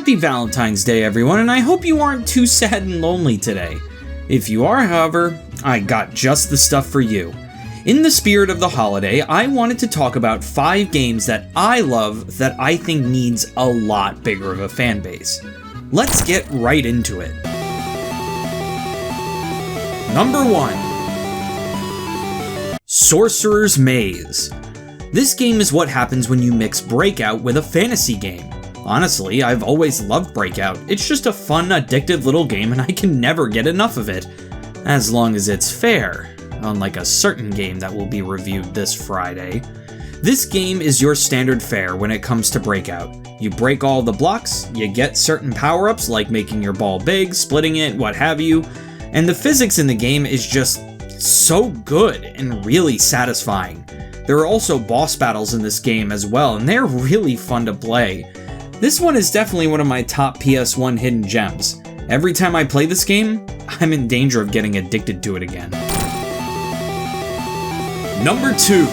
Happy Valentine's Day, everyone, and I hope you aren't too sad and lonely today. If you are, however, I got just the stuff for you. In the spirit of the holiday, I wanted to talk about 5 games that I love that I think needs a lot bigger of a fan base. Let's get right into it. Number 1. Sorcerer's Maze. This game is what happens when you mix Breakout with a fantasy game. Honestly, I've always loved Breakout. It's just a fun, addictive little game and I can never get enough of it. As long as it's fair, unlike a certain game that will be reviewed this Friday. This game is your standard fare when it comes to Breakout. You break all the blocks, you get certain power-ups like making your ball big, splitting it, what have you, and the physics in the game is just so good and really satisfying. There are also boss battles in this game as well, and they're really fun to play. This one is definitely one of my top PS1 hidden gems. Every time I play this game, I'm in danger of getting addicted to it again. Number 2.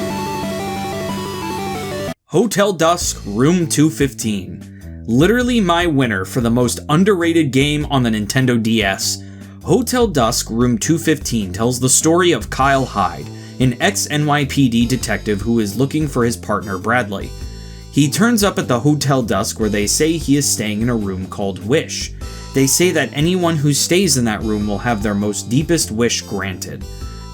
Hotel Dusk Room 215. Literally my winner for the most underrated game on the Nintendo DS. Hotel Dusk Room 215 tells the story of Kyle Hyde, an ex-NYPD detective who is looking for his partner Bradley. He turns up at the Hotel Dusk where they say he is staying in a room called Wish. They say that anyone who stays in that room will have their most deepest wish granted.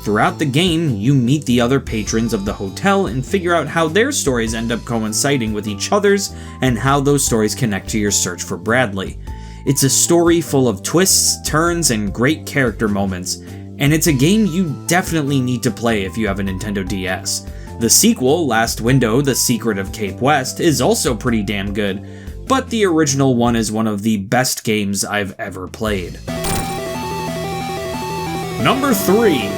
Throughout the game, you meet the other patrons of the hotel and figure out how their stories end up coinciding with each other's and how those stories connect to your search for Bradley. It's a story full of twists, turns, and great character moments, and it's a game you definitely need to play if you have a Nintendo DS. The sequel, Last Window: The Secret of Cape West, is also pretty damn good, but the original one is one of the best games I've ever played. Number 3.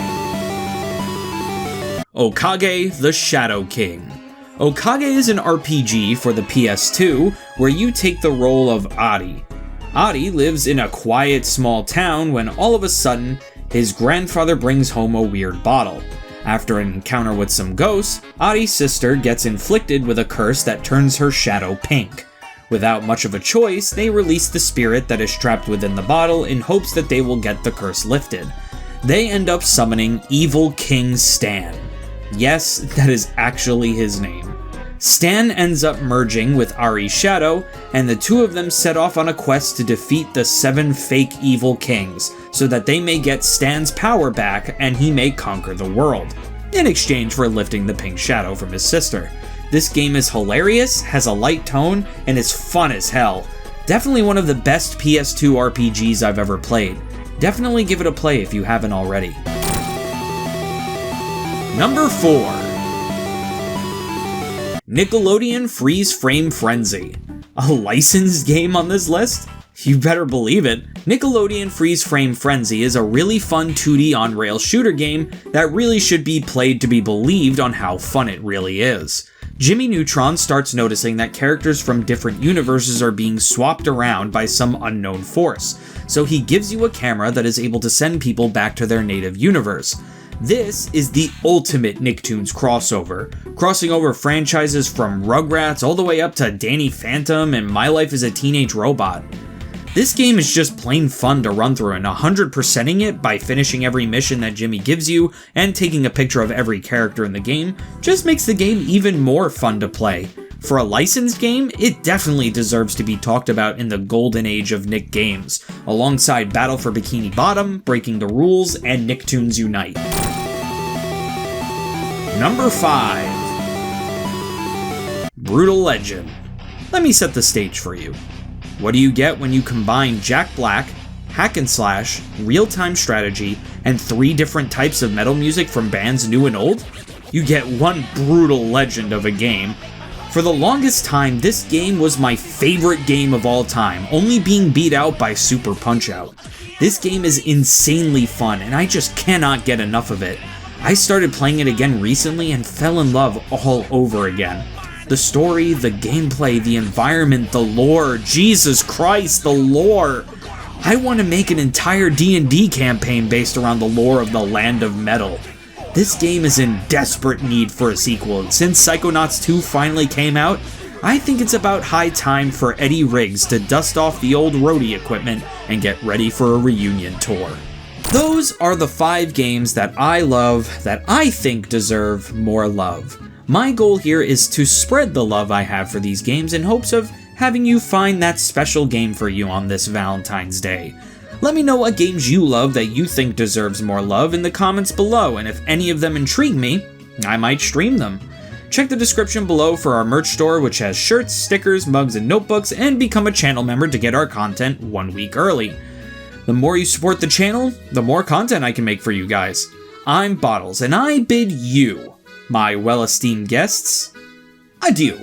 Okage the Shadow King. Okage is an RPG for the PS2 where you take the role of Adi. Adi lives in a quiet small town when all of a sudden, his grandfather brings home a weird bottle. After an encounter with some ghosts, Adi's sister gets inflicted with a curse that turns her shadow pink. Without much of a choice, they release the spirit that is trapped within the bottle in hopes that they will get the curse lifted. They end up summoning Evil King Stan. Yes, that is actually his name. Stan ends up merging with Ari's shadow, and the two of them set off on a quest to defeat the 7 fake evil kings, so that they may get Stan's power back and he may conquer the world, in exchange for lifting the pink shadow from his sister. This game is hilarious, has a light tone, and is fun as hell. Definitely one of the best PS2 RPGs I've ever played. Definitely give it a play if you haven't already. Number 4. Nickelodeon Freeze Frame Frenzy. A licensed game on this list? You better believe it. Nickelodeon Freeze Frame Frenzy is a really fun 2D on-rail shooter game that really should be played to be believed on how fun it really is. Jimmy Neutron starts noticing that characters from different universes are being swapped around by some unknown force, so he gives you a camera that is able to send people back to their native universe. This is the ultimate Nicktoons crossover, crossing over franchises from Rugrats all the way up to Danny Phantom and My Life as a Teenage Robot. This game is just plain fun to run through, and 100%ing it by finishing every mission that Jimmy gives you and taking a picture of every character in the game just makes the game even more fun to play. For a licensed game, it definitely deserves to be talked about in the golden age of Nick games, alongside Battle for Bikini Bottom, Breaking the Rules, and Nicktoons Unite. Number 5. Brutal Legend. Let me set the stage for you. What do you get when you combine Jack Black, hack and slash, real-time strategy, and 3 different types of metal music from bands new and old? You get one brutal legend of a game. For the longest time, this game was my favorite game of all time, only being beat out by Super Punch-Out! This game is insanely fun, and I just cannot get enough of it. I started playing it again recently and fell in love all over again. The story, the gameplay, the environment, the lore, Jesus Christ, the lore! I want to make an entire D&D campaign based around the lore of the Land of Metal. This game is in desperate need for a sequel, and since Psychonauts 2 finally came out, I think it's about high time for Eddie Riggs to dust off the old roadie equipment and get ready for a reunion tour. Those are the 5 games that I love that I think deserve more love. My goal here is to spread the love I have for these games in hopes of having you find that special game for you on this Valentine's Day. Let me know what games you love that you think deserves more love in the comments below, and if any of them intrigue me, I might stream them. Check the description below for our merch store, which has shirts, stickers, mugs, and notebooks, and become a channel member to get our content 1 week early. The more you support the channel, the more content I can make for you guys. I'm Bottles, and I bid you, my well-esteemed guests, adieu.